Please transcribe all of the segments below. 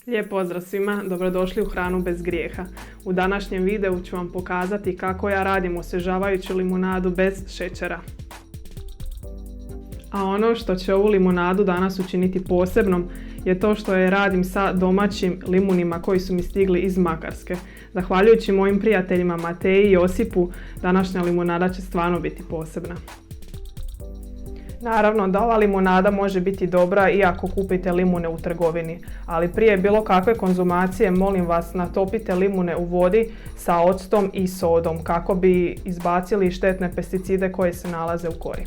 Lijep pozdrav svima, dobrodošli u Hranu bez grijeha. U današnjem videu ću vam pokazati kako ja radim osvježavajuću limunadu bez šećera. A ono što će ovu limunadu danas učiniti posebnom je to što je radim sa domaćim limunima koji su mi stigli iz Makarske. Zahvaljujući mojim prijateljima Mateji i Josipu, današnja limunada će stvarno biti posebna. Naravno da ova limunada može biti dobra i ako kupite limune u trgovini, ali prije bilo kakve konzumacije molim vas natopite limune u vodi sa octom i sodom kako bi izbacili štetne pesticide koje se nalaze u kori.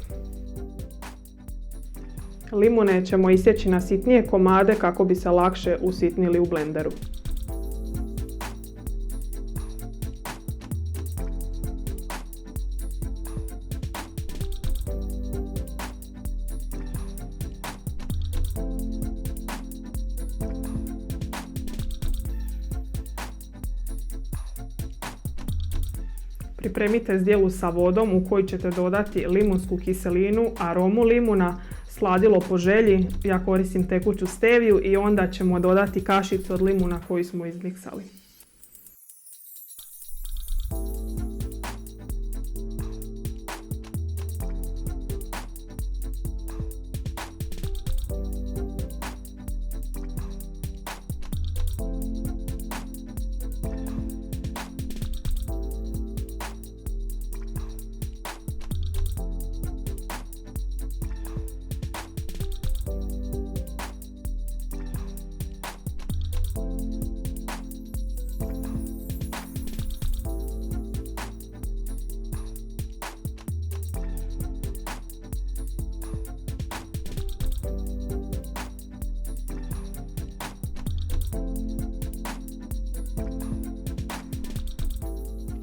Limune ćemo isjeći na sitnije komade kako bi se lakše usitnili u blenderu. Pripremite zdjelu sa vodom u koju ćete dodati limunsku kiselinu, aromu limuna, sladilo po želji, ja koristim tekuću steviju i onda ćemo dodati kašicu od limuna koju smo izmiksali.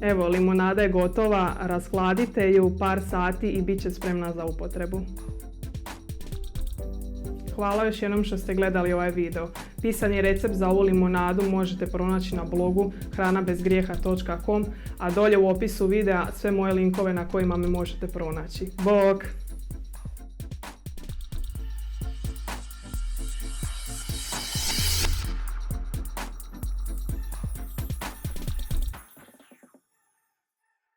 Evo, limunada je gotova, rashladite ju par sati i bit će spremna za upotrebu. Hvala još jednom što ste gledali ovaj video. Pisani recept za ovu limunadu možete pronaći na blogu hranabezgrijeha.com, a dolje u opisu videa sve moje linkove na kojima me možete pronaći. Bok!